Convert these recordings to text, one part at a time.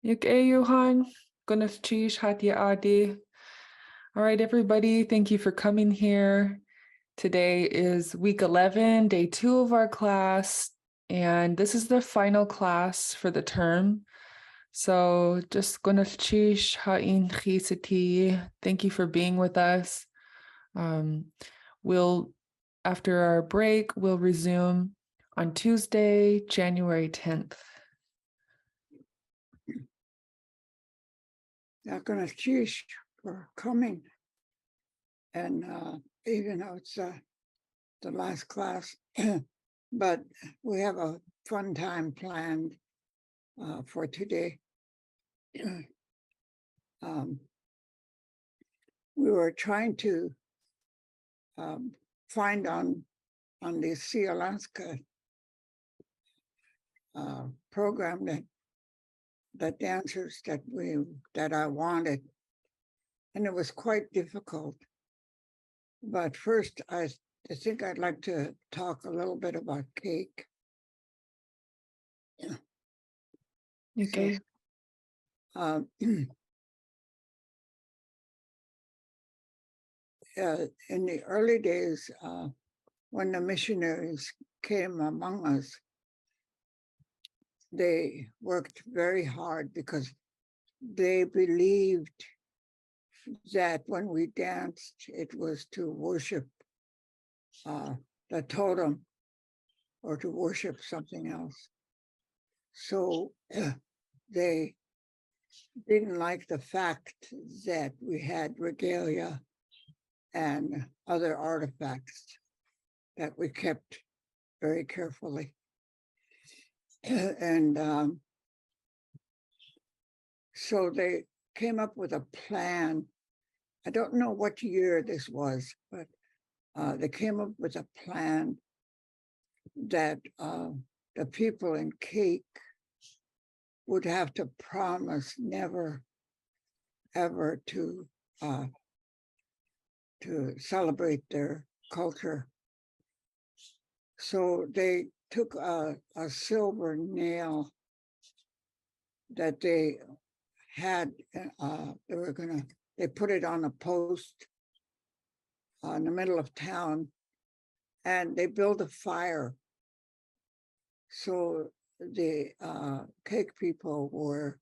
Yuk Johan, Gunneth Chish Hatya Adi. All right, everybody, thank you for coming here. Today is week 11, day 2 of our class, and this is the final class for the term. So just Gunneth Chish Ha'in Chisati. Thank you for being with us. We'll, after our break, we'll resume on Tuesday, January 10th. Cheers for coming. And even though it's the last class, but we have a fun time planned for today. We were trying to find on the Sea Alaska program the dancers that I wanted, and it was quite difficult. But first, I think I'd like to talk a little bit about cake. Okay. So, in the early days, when the missionaries came among us, they worked very hard because they believed that when we danced, it was to worship the totem or to worship something else. So they didn't like the fact that we had regalia and other artifacts that we kept very carefully. And so they came up with a plan. I don't know what year this was, but they came up with a plan that the people in Cake would have to promise never, ever to celebrate their culture. So they took a silver nail that they had. They put it on a post in the middle of town, and they built a fire. So the Cake people were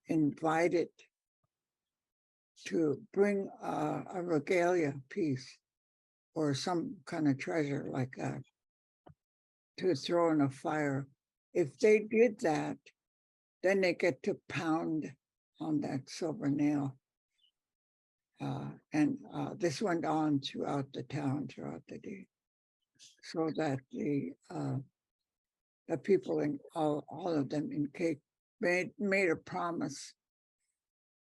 invited to bring a regalia piece or some kind of treasure like that to throw in a fire. If they did that, then they get to pound on that silver nail. And this went on throughout the town, throughout the day, so that the people in all of them in Cake made a promise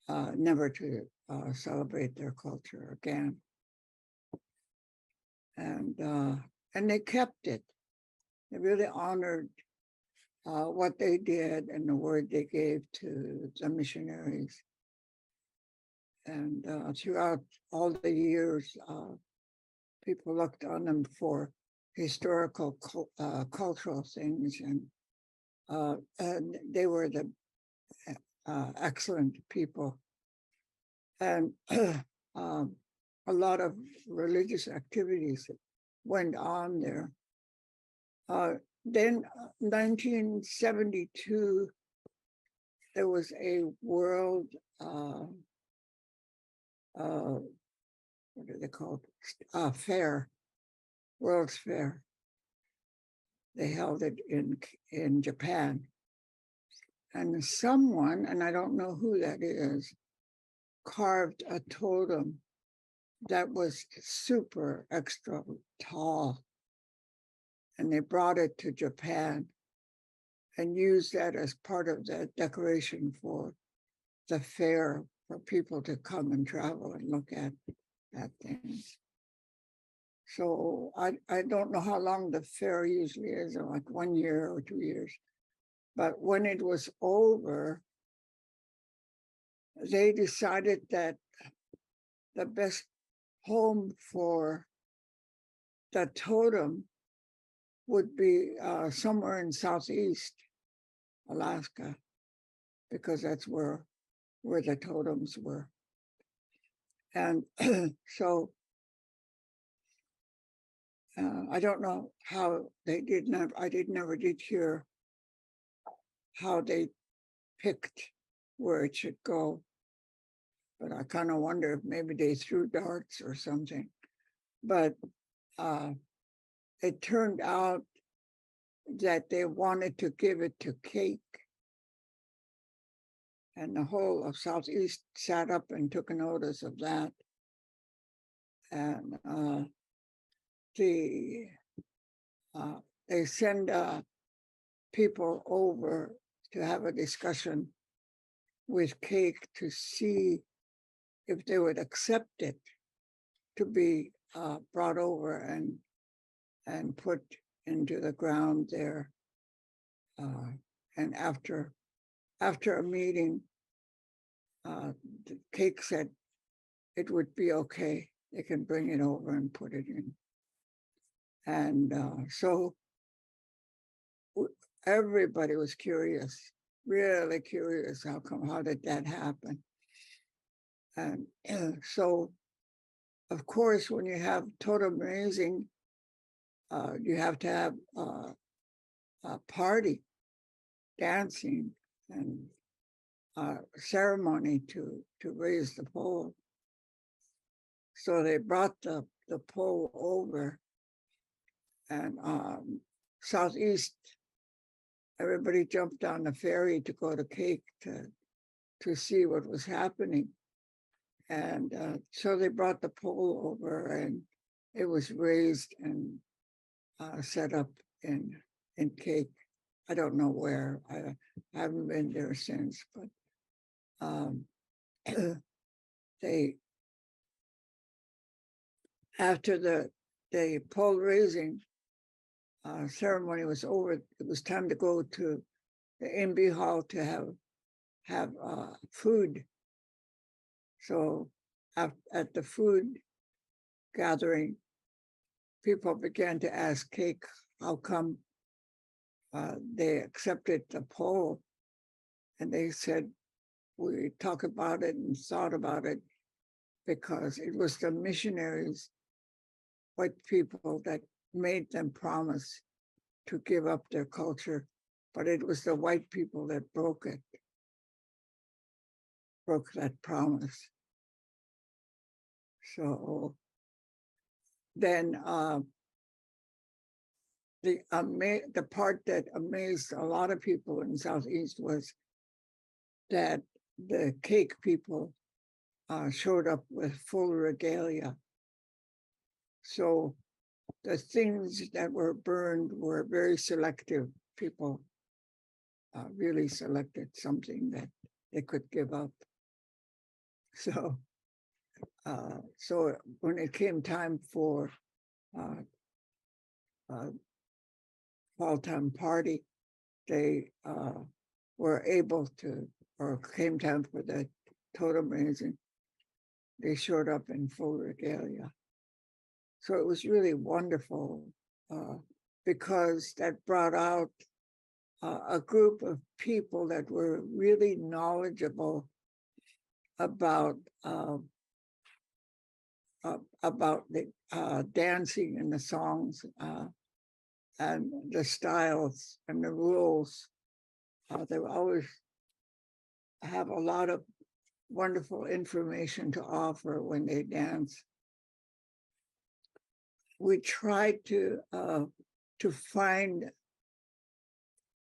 never to celebrate their culture again. And they kept it. They really honored what they did and the word they gave to the missionaries. And throughout all the years, people looked on them for historical, cultural things, and they were the excellent people. And a lot of religious activities went on there. Then 1972, there was a world, what are they called? Fair, World's Fair. They held it in Japan. And someone, and I don't know who that is, carved a totem that was super extra tall. And they brought it to Japan and used that as part of the decoration for the fair, for people to come and travel and look at things. So I don't know how long the fair usually is, like 1 year or 2 years. But when it was over, they decided that the best home for the totem would be somewhere in Southeast Alaska. because that's where the totems were. And so I don't know how they did not, never did hear how they picked where it should go. But I kind of wonder if maybe they threw darts or something. But it turned out that they wanted to give it to Cake. And the whole of Southeast sat up and took notice of that. And they send people over to have a discussion with Cake to see if they would accept it to be brought over and put into the ground there. And after a meeting, the Cake said it would be okay. They can bring it over and put it in. And so everybody was curious, really curious. How did that happen? And so, of course, when you have totem raising, you have to have a party, dancing, and ceremony to raise the pole. So they brought the pole over, and Southeast, everybody jumped on the ferry to go to Cake to see what was happening. And so they brought the pole over, and it was raised and set up in Cake. I don't know where. I haven't been there since, but they, after the pole raising ceremony was over, it was time to go to the MB Hall to have food. So at the food gathering, people began to ask Cake how come they accepted the pole. And they said, we talked about it and thought about it because it was the missionaries, white people, that made them promise to give up their culture, but it was the white people that broke that promise. So then the part that amazed a lot of people in Southeast was that the Cake people showed up with full regalia. So the things that were burned were very selective. People really selected something that they could give up. So when it came time for fall time party, they were able to, or came time for the totem raising, they showed up in full regalia. So it was really wonderful because that brought out a group of people that were really knowledgeable about the dancing and the songs and the styles and the rules. They will always have a lot of wonderful information to offer when they dance. We tried to find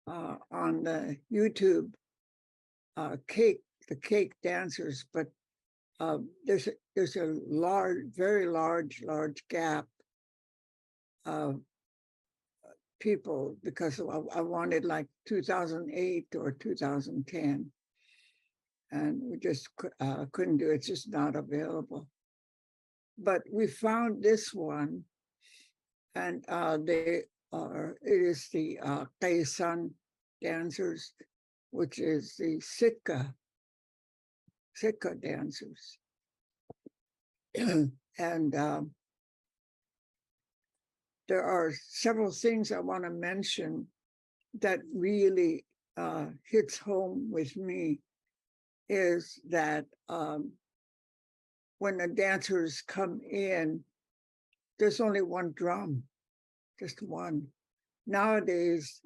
on the YouTube the Cake dancers, but there's a very large gap of people because I wanted like 2008 or 2010, and we just couldn't do it. It's just not available. But we found this one, and it is the Kaisan dancers, which is the Sitka dancers. And there are several things I want to mention that really hits home with me is that when the dancers come in, there's only one drum, just one. Nowadays,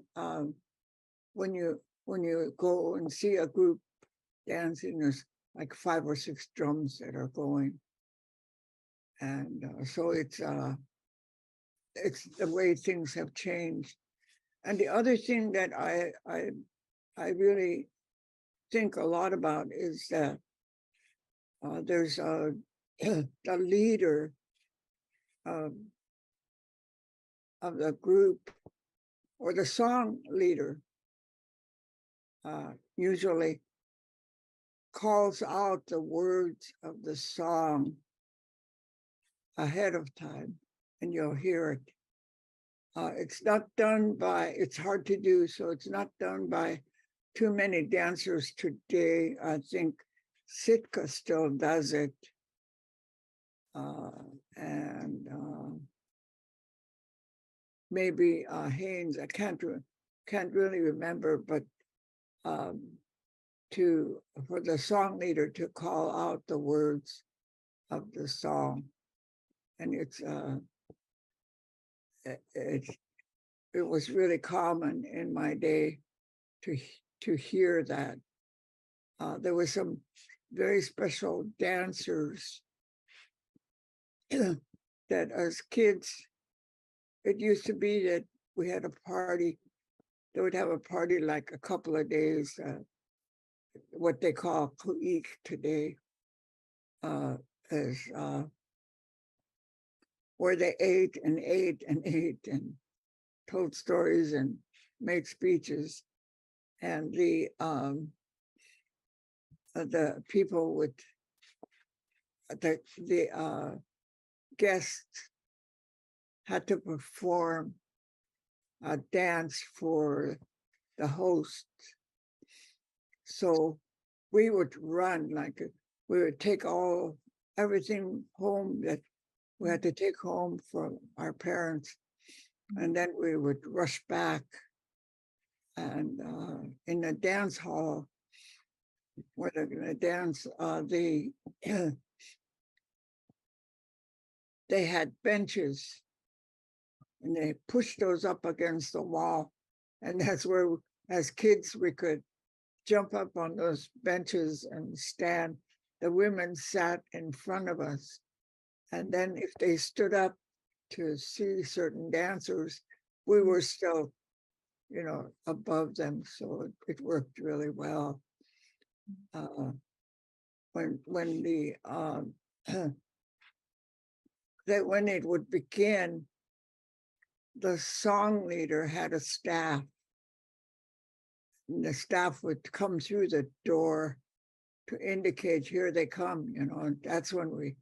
when you go and see a group dancing, there's like 5 or 6 drums that are going, and so it's the way things have changed. And the other thing that I really think a lot about is that there's a the leader of the group, or the song leader, usually calls out the words of the song ahead of time, and you'll hear it. It's not done by, it's hard to do, so it's not done by too many dancers today. I think Sitka still does it. And maybe Haynes, I can't really remember, but for the song leader to call out the words of the song. And it was really common in my day to hear that. There were some very special dancers that as kids, it used to be that we had a party. They would have a party like a couple of days, what they call kuik today, as where they ate and ate and ate and told stories and made speeches, and the people would the guests had to perform a dance for the host. So we would run, like we would take everything home that we had to take home from our parents, and then we would rush back. And in the dance hall where they're going to dance, they had benches, and they pushed those up against the wall. And that's where, as kids, we could jump up on those benches and stand. The women sat in front of us. And then if they stood up to see certain dancers, we were still, above them. So it worked really well. When when it would begin, the song leader had a staff, and the staff would come through the door to indicate, here they come, and that's when we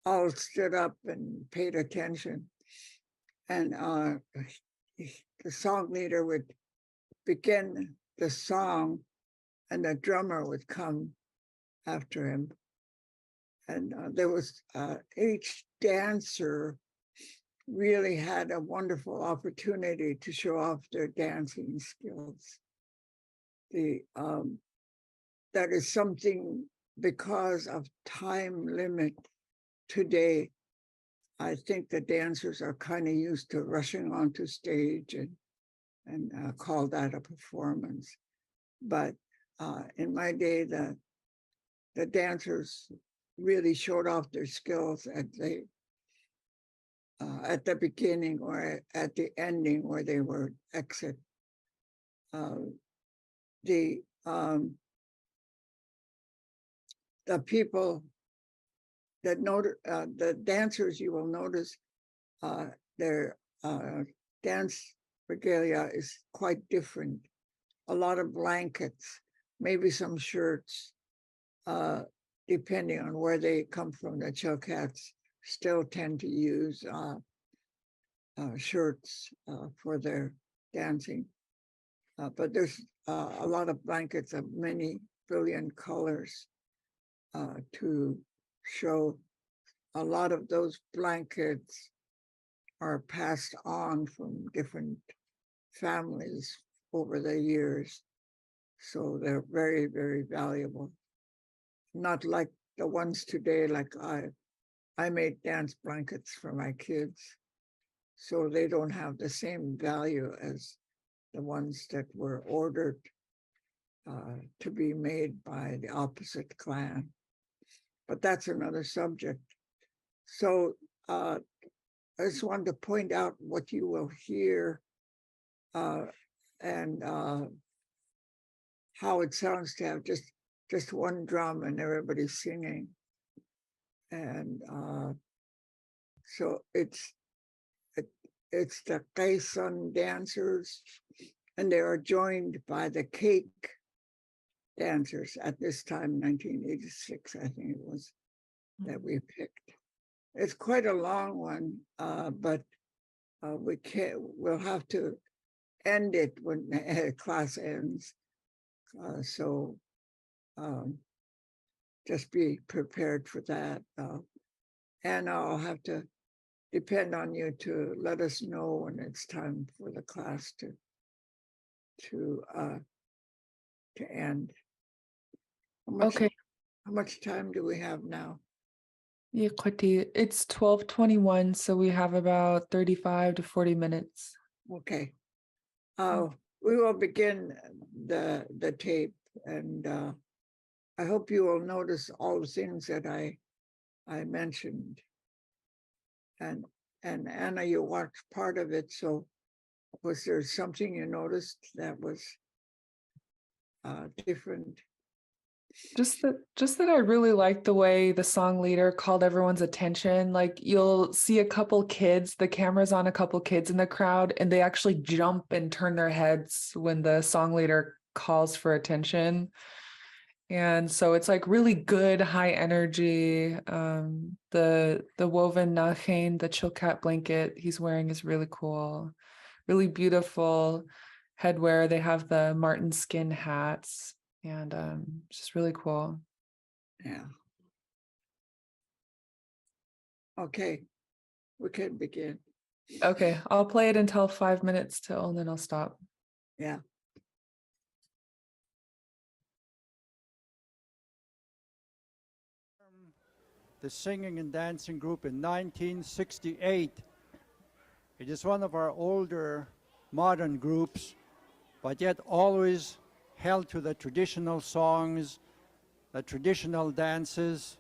all stood up and paid attention. And the song leader would begin the song, and the drummer would come after him. And there was each dancer really had a wonderful opportunity to show off their dancing skills. That is something, because of time limit today, I think the dancers are kind of used to rushing onto stage and call that a performance. But in my day, the dancers really showed off their skills at the beginning or at the ending where they were exit. The people that the dancers, you will notice their dance regalia is quite different. A lot of blankets, maybe some shirts, depending on where they come from. The Chilkats still tend to use shirts for their dancing. But there's a lot of blankets of many brilliant colors to show. A lot of those blankets are passed on from different families over the years. So they're very, very valuable. Not like the ones today, like I made dance blankets for my kids. So they don't have the same value as the ones that were ordered to be made by the opposite clan. But that's another subject. So I just wanted to point out what you will hear and how it sounds to have just one drum and everybody singing. And so it's the Kaisan dancers, and they are joined by the cake dancers at this time, 1986, I think it was, that we picked. It's quite a long one, but we'll have to end it when class ends. So just be prepared for that. And I'll have to depend on you to let us know when it's time for the class to end. Okay. How much time do we have now? Yeah, Kwati, it's 12:21, so we have about 35 to 40 minutes. Okay. We will begin the tape, and I hope you will notice all the things that I mentioned. And Anna, you watched part of it, so was there something you noticed that was different? Just that I really like the way the song leader called everyone's attention. Like you'll see a couple kids, the camera's on a couple kids in the crowd, and they actually jump and turn their heads when the song leader calls for attention. And so it's like really good high energy. The woven nachen, the chilkat blanket he's wearing is really cool. Really beautiful headwear. They have the marten skin hats, and it's just really cool. Yeah. Okay, we can begin. Okay, I'll play it until 5 minutes till, and then I'll stop. Yeah. The singing and dancing group in 1968. It is one of our older modern groups, but yet always held to the traditional songs, the traditional dances,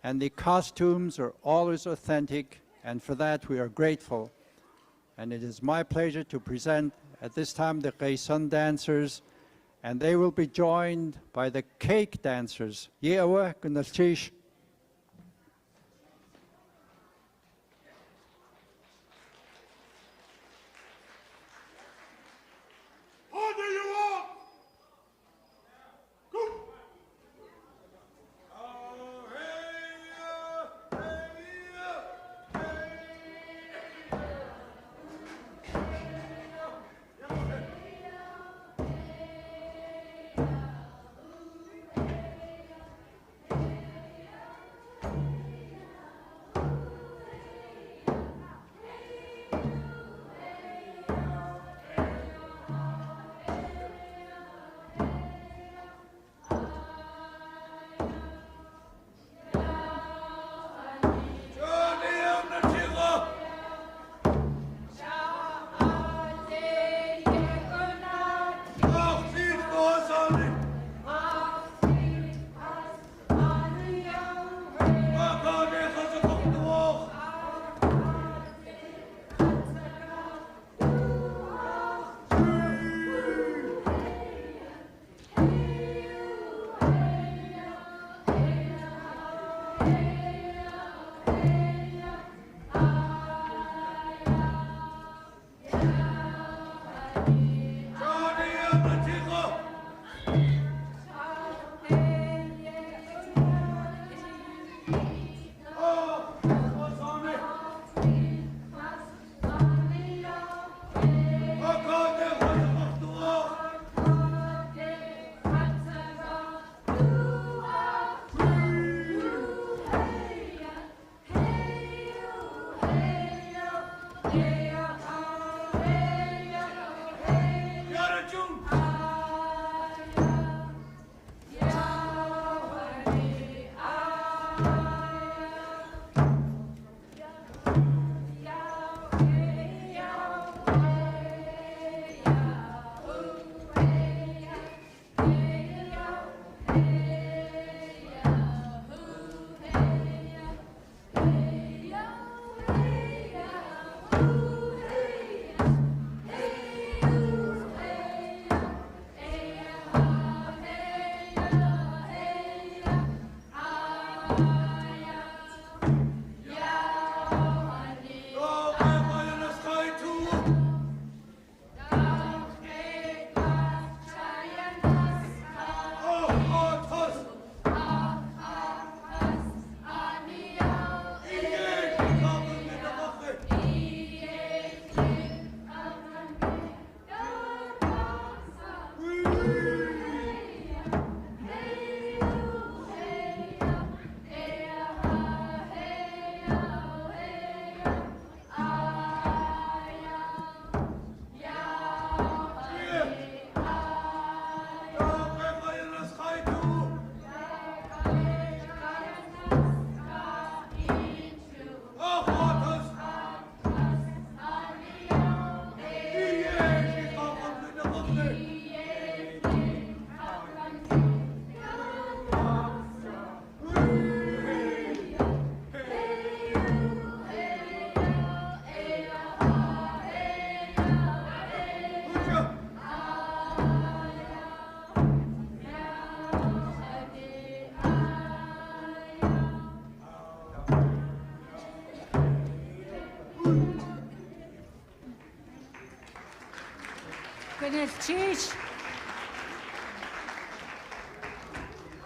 and the costumes are always authentic, and for that we are grateful. And it is my pleasure to present at this time the Kaisan dancers, and they will be joined by the cake dancers. Yewa Gunalchish.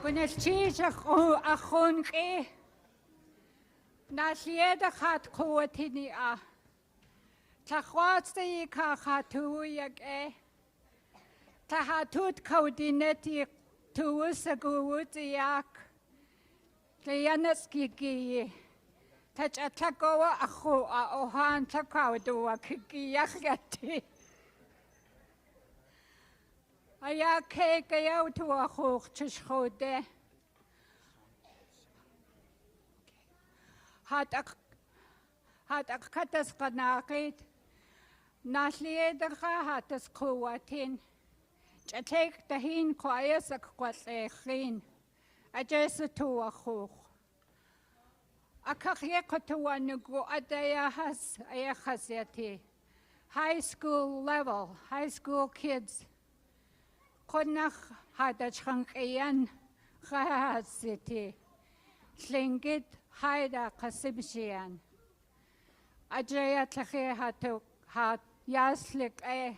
Gwnelchis a chwnci. Na lied a chad cwyd hynny a. Ta chwad dy I ca chatwy ag e. Ta hatwyd cawdinet I tŵs a gwyd I ac. Ta ianas gigi. Ta ta gowa a chw a ohan ta cawdw a cygiach gati. A ia ceg a iaw tu a chwch tys chwde. Had ac catas ganagyd. Na lied a cha hatas cwwatin. Ja teg da hi'n chwaes ac gwallechyn. A jes y tu a chwch. A cachiech o tu a nugw a daya has a chasiati. High school level, high school kids. Connach hadach chankayan chahasiti. Lingit haida kasibshian. Ajaya tache hatu hat yaslik eh.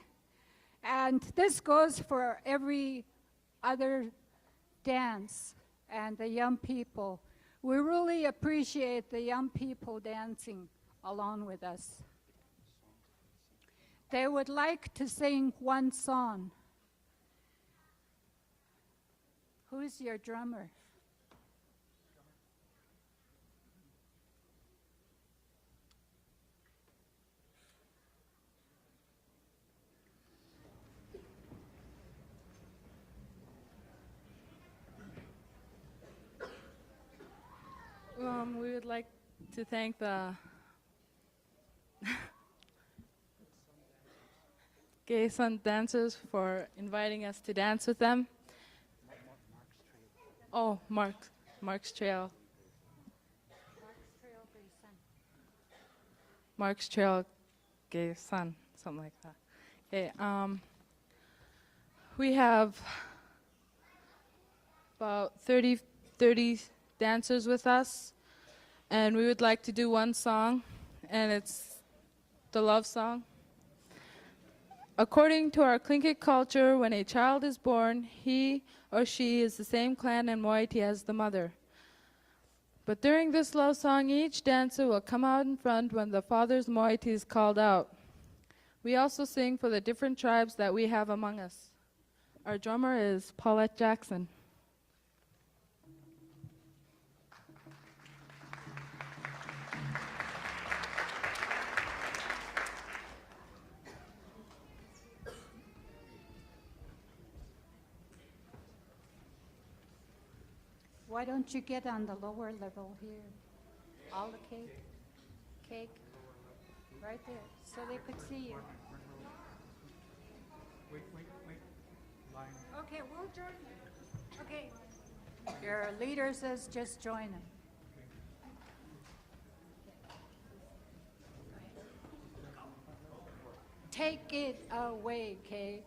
And this goes for every other dance and the young people. We really appreciate the young people dancing along with us. They would like to sing one song. Who's your drummer? We would like to thank the Gay Sun dancers for inviting us to dance with them. Oh, Mark's Trail. Mark's Trail Gay Sun, something like that. Okay, we have about 30 dancers with us, and we would like to do one song, and it's the love song. According to our Tlingit culture, when a child is born, he or she is the same clan and moiety as the mother. But during this love song, each dancer will come out in front when the father's moiety is called out. We also sing for the different tribes that we have among us. Our drummer is Paulette Jackson. Why don't you get on the lower level here? All the cake, right there, so they could see you. Wait. Line. Okay, we'll join you. Okay. Your leader says just join them. Take it away, cake.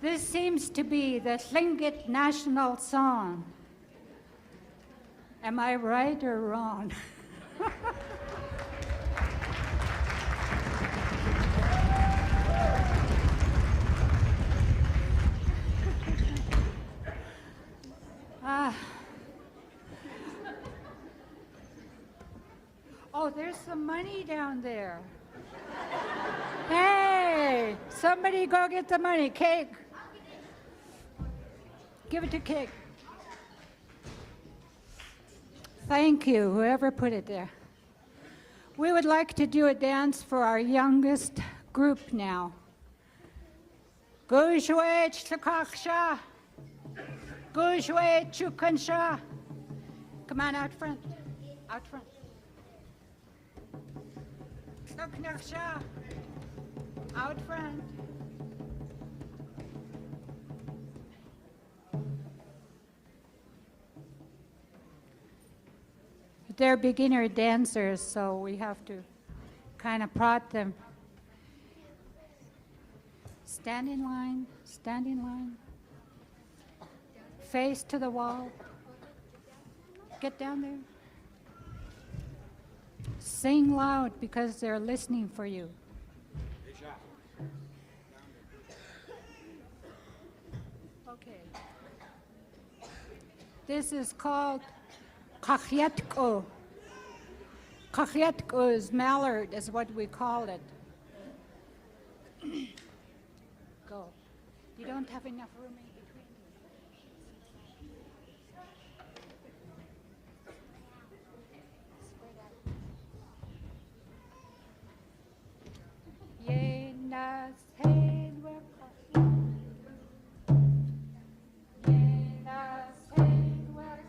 This seems to be the Lingit national song. Am I right or wrong? Ah. Oh, there's some money down there. Hey, somebody go get the money. Cake. Give it to Cake. Thank you, whoever put it there. We would like to do a dance for our youngest group now. Gujwe Chakaksha. Gujwe Chukansha. Come on, out front. Out front. Chuknaksha. Out front. They're beginner dancers, so we have to kind of prod them. Stand in line, stand in line. Face to the wall. Get down there. Sing loud because they're listening for you. Okay. This is called Kachiatko. Kachiatko is mallard, is what we call it. Go. You don't have enough room in between you. Yenas head were Yenas head were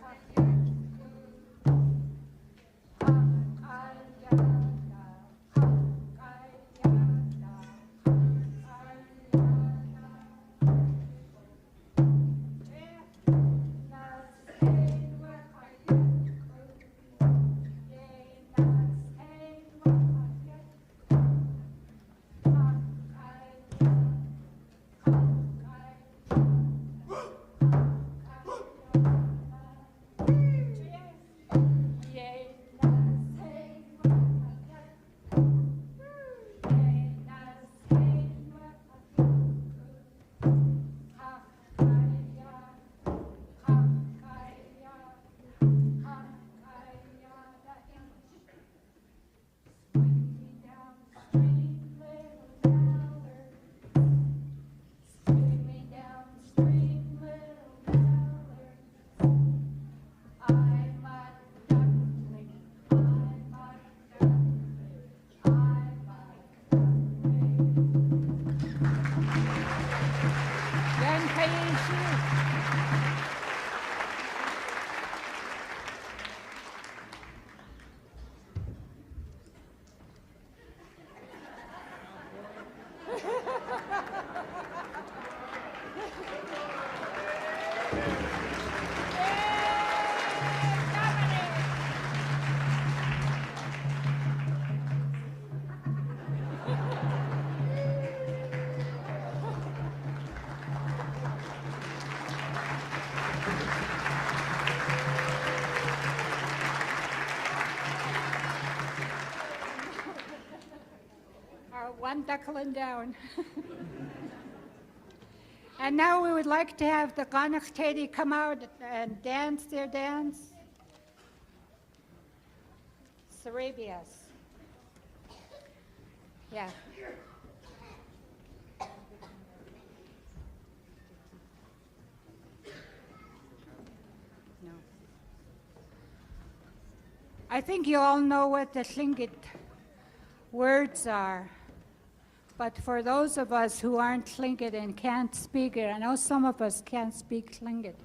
One duckling down. And now we would like to have the Ganach come out and dance their dance. Sarabias. Yeah. No. I think you all know what the Lingit words are. But for those of us who aren't Tlingit and can't speak it, I know some of us can't speak Tlingit.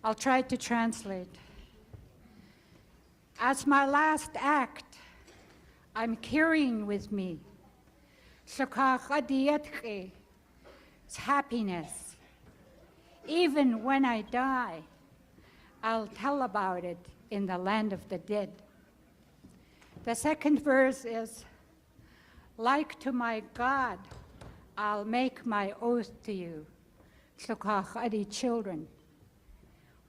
I'll try to translate. As my last act, I'm carrying with me it's happiness. Even when I die, I'll tell about it in the land of the dead. The second verse is, like to my God, I'll make my oath to you. Tlukachari children,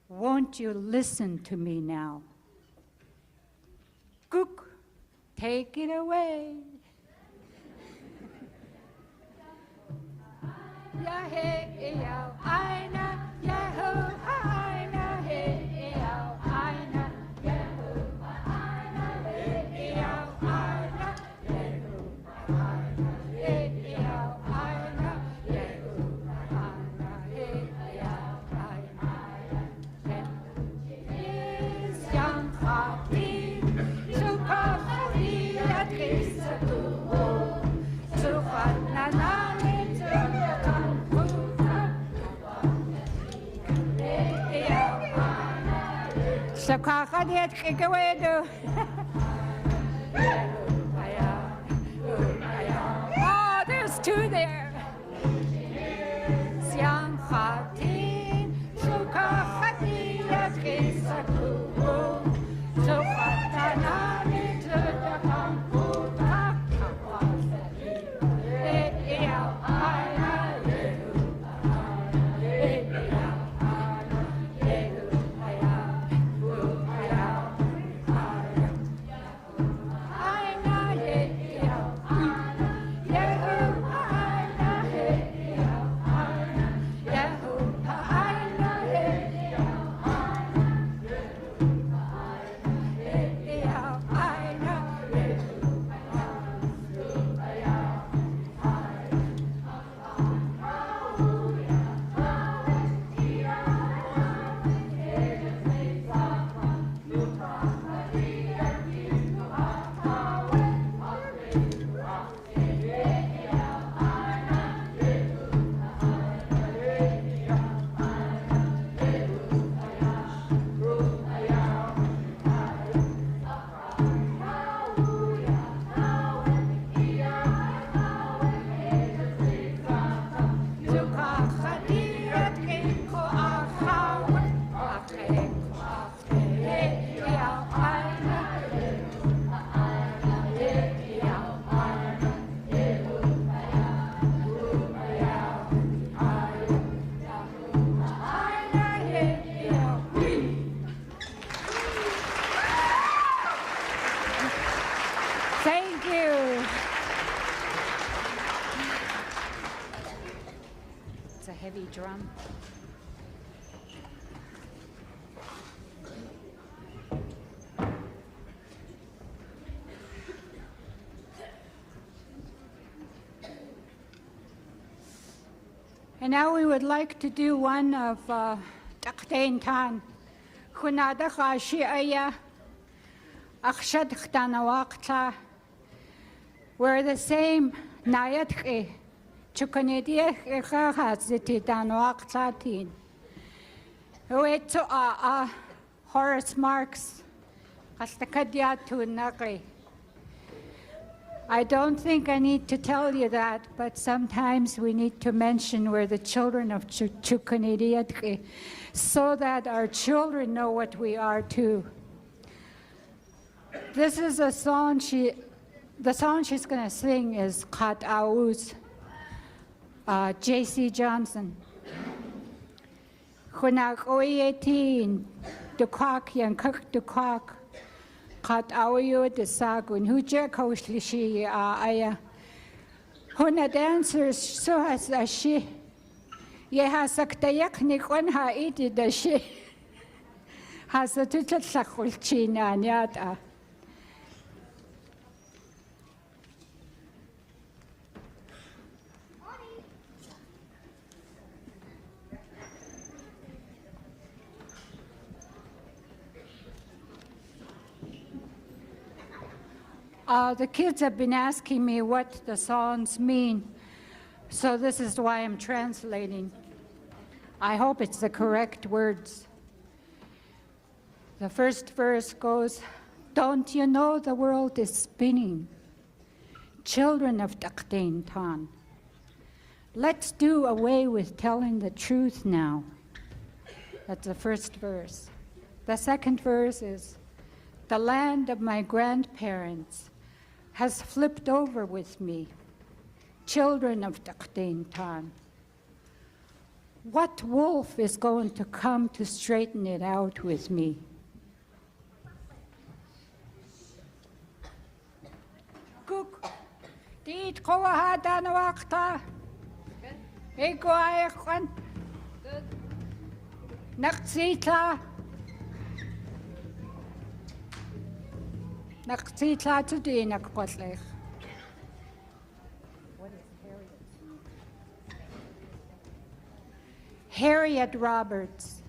won't you listen to me now? Cook, take it away. Yahe-yaw, aina, yahu, aina, he-yaw, aina, yahu, aina, he-yaw, aina, yahu, aina, he-yaw, aina, yahu, aina, he-yaw, aina, is young Hati, Sukachari, Yadrisatu, Sukhananani, Sukachari, Kikawedu. Oh, there's two there. Siang Hatin, Sukachari, Yadrisatu, Sukhananani, Thank you. It's a heavy drum. And now we would like to do one of Taktain Tan. Hunada Kashi Aya Akshad Khtanawakta. We're the same Nayatki. Chukanedia Khaziti Danwaktatin. Wait to Horace Marx. Hastakadia to Naki. I don't think I need to tell you that, but sometimes we need to mention we're the children of Chukanediatki so that our children know what we are too. This is a song the song she's going to sing is Khat Auz, J.C. Johnson. Hunak Oyetin, Dukak Yankuk Dukak. Kat awayo de sagun who jerkoslishi aya. Huna dancers so has a she. Ye has a tayaknik on ha iti da she. Has a tutat sakulchina nyata. The kids have been asking me what the songs mean, so this is why I'm translating. I hope it's the correct words. The first verse goes, "Don't you know the world is spinning? Children of Taktain Tan, let's do away with telling the truth now." That's the first verse. The second verse is, "The land of my grandparents has flipped over with me, children of Taktain Tan. What wolf is going to come to straighten it out with me? Cook. Diit kowa hada na wakta. Ego ayakwan. Naksita. Naksita to di nakwatlech. Harriet Roberts.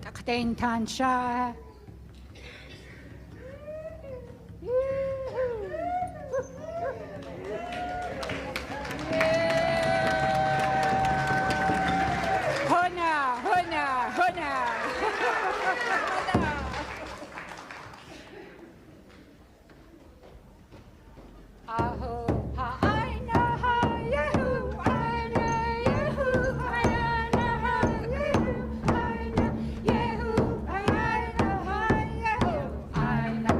Taktain tansha. Hona, hona, hona. Aho, ha, aina, ha, yahu, aina, yahu, aina, ha, yahu, aina, yahu, aina, ha, yahu, aina,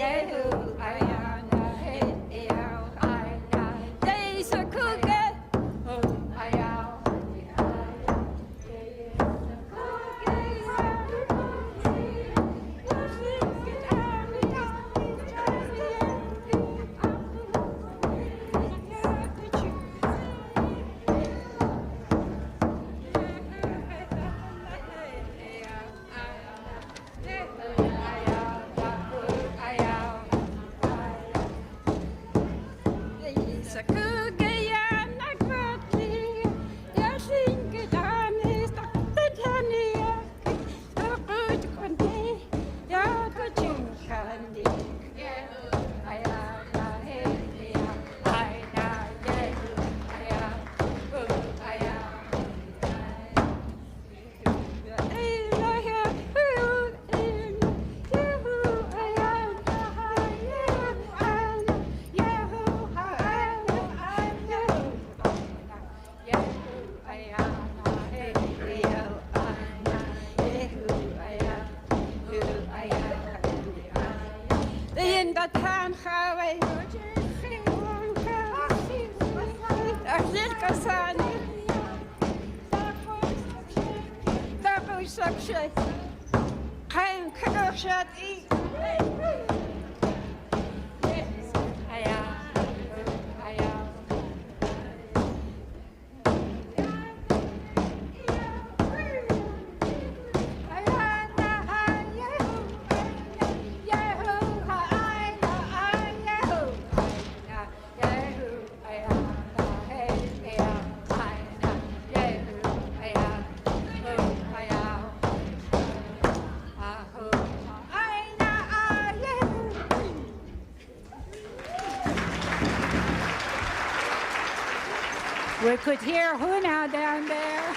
yahu, aina, hey, yahu, aina, days are cooking, oh, ayaw, we could hear Huna down there.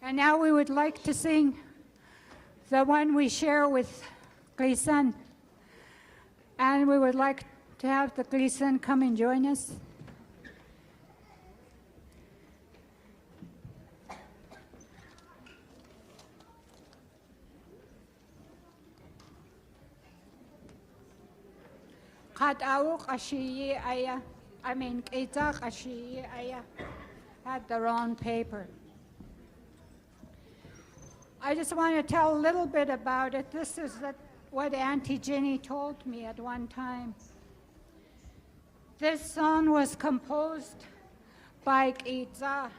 And now we would like to sing the one we share with Gleason. And we would like to have the Gleason come and join us. Qad awuk ashiyi aya. Itaq ashiyi aya. Had the wrong paper. I just want to tell a little bit about it. This is what Auntie Ginny told me at one time. This song was composed by Itza.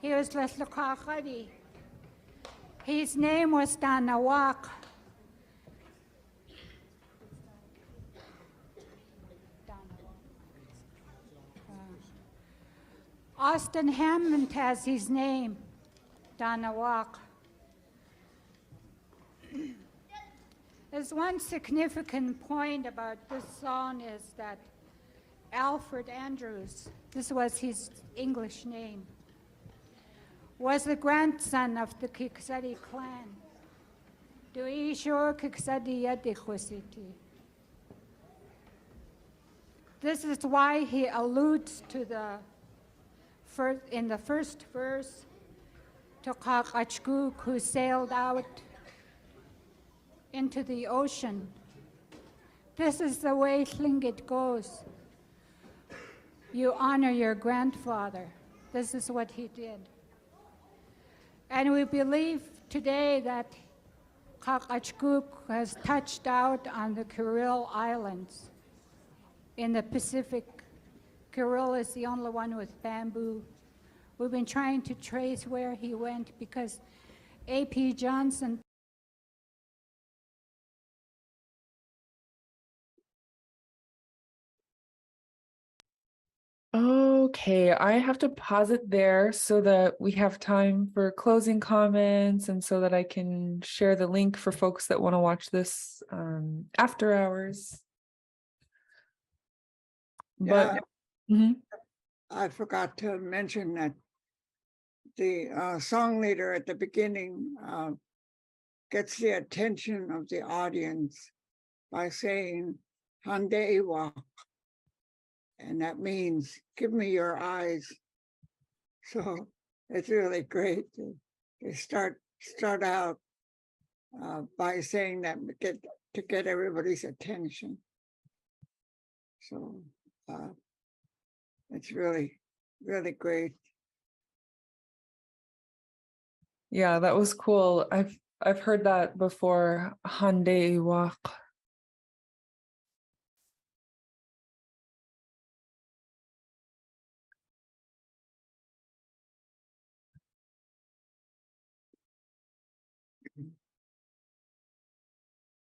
He was Leslukakadi. His name was Danawak. Austin Hammond has his name, Danawak. There's one significant point about this song is that Alfred Andrews, this was his English name, was the grandson of the Kiksadi clan. This is why he alludes to in the first verse to Kakachguk, who sailed out into the ocean. This is the way Lingit goes. You honor your grandfather. This is what he did. And we believe today that Kakachkuk has touched out on the Kuril Islands in the Pacific. Kuril is the only one with bamboo. We've been trying to trace where he went because A.P. Johnson Okay, I have to pause it there so that we have time for closing comments and so that I can share the link for folks that want to watch this after hours. But Mhm. I forgot to mention that the song leader at the beginning gets the attention of the audience by saying Handeiwa, and that means give me your eyes. So it's really great to start out by saying that to get everybody's attention. So it's really, really great. Yeah, that was cool. I've heard that before. Hande Wak.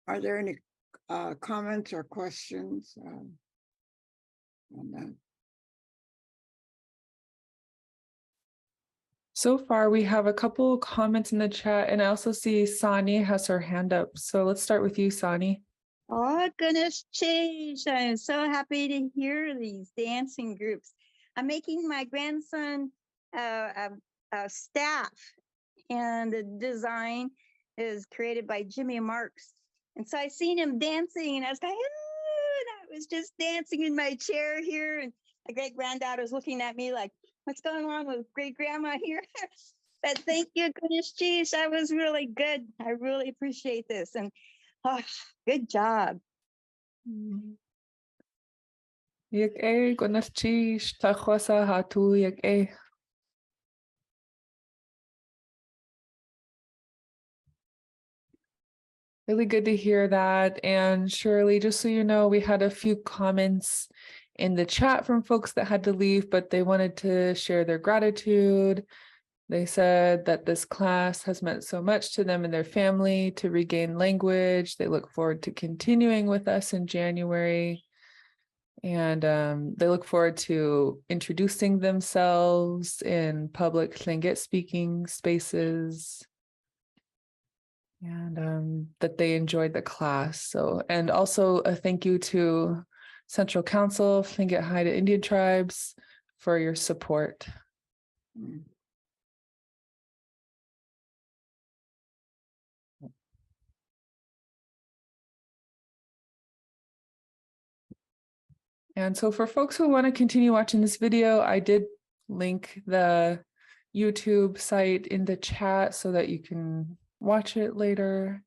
Are there any comments or questions on that? So far, we have a couple comments in the chat, and I also see Sani has her hand up. So let's start with you, Sani. Oh, goodness, change. I'm so happy to hear these dancing groups. I'm making my grandson a staff, and the design is created by Jimmy Marks. And so I seen him dancing, and I was going, "Ooh," and I was just dancing in my chair here. And my great granddaughter was looking at me like, what's going on with great grandma here? But thank you, goodness, geez, that was really good. I really appreciate this. And oh, good job. Yek e gonarchi shtachwasa hatu yek e. Really good to hear that. And Shirley, just so you know, we had a few comments in the chat from folks that had to leave, but they wanted to share their gratitude. They said that this class has meant so much to them and their family to regain language. They look forward to continuing with us in January. And they look forward to introducing themselves in public Tlingit speaking spaces. And that they enjoyed the class. So, and also a thank you to Central Council of Tlingit Haida Indian Tribes for your support. Mm. And so for folks who want to continue watching this video, I did link the YouTube site in the chat so that you can watch it later.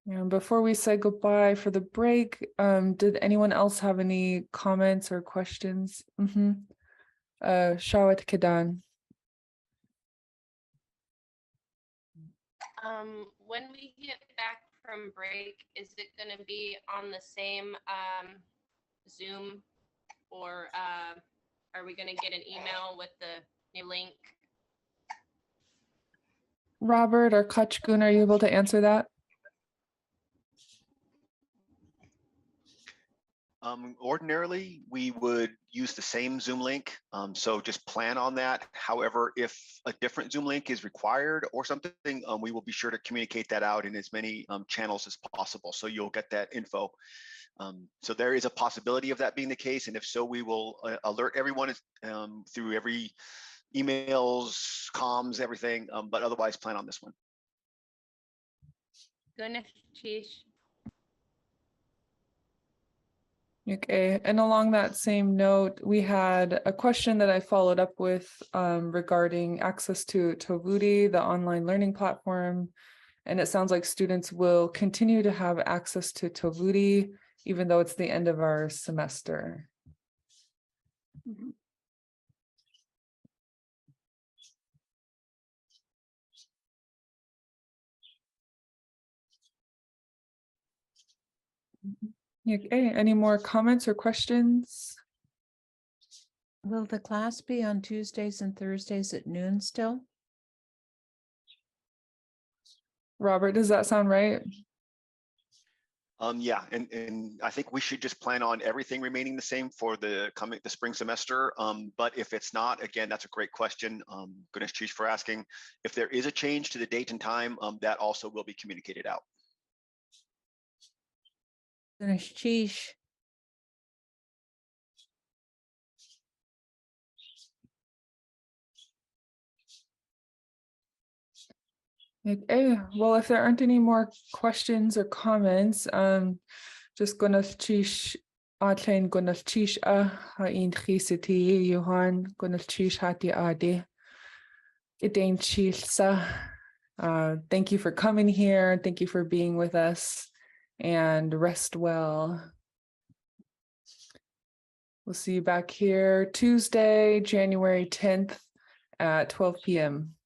And before we say goodbye for the break, did anyone else have any comments or questions? Shawat Kedan. When we get back from break, is it going to be on the same Zoom, or are we going to get an email with the new link? Robert or Kachgun, are you able to answer that? Ordinarily, we would use the same Zoom link, so just plan on that. However, if a different Zoom link is required or something, we will be sure to communicate that out in as many channels as possible, so you'll get that info. So there is a possibility of that being the case, and if so, we will alert everyone through every emails, comms, everything, but otherwise plan on this one. Goodness, geez. Okay, and along that same note, we had a question that I followed up with regarding access to Tovudi, the online learning platform. And it sounds like students will continue to have access to Tovuti, even though it's the end of our semester. Mhm. Okay, any more comments or questions? Will the class be on Tuesdays and Thursdays at noon still? Robert, does that sound right? Yeah, and I think we should just plan on everything remaining the same for the spring semester. But if it's not, again, that's a great question. Goodness cheese for asking. If there is a change to the date and time, that also will be communicated out. Goodness, sheesh. Okay, well, if there aren't any more questions or comments, just gonna chish atlein gonna chish ha in chisiti Johan gonna chish hati ade. Idain chilsa. Thank you for coming here. Thank you for being with us, and rest well. We'll see you back here Tuesday, January 10th at 12 p.m.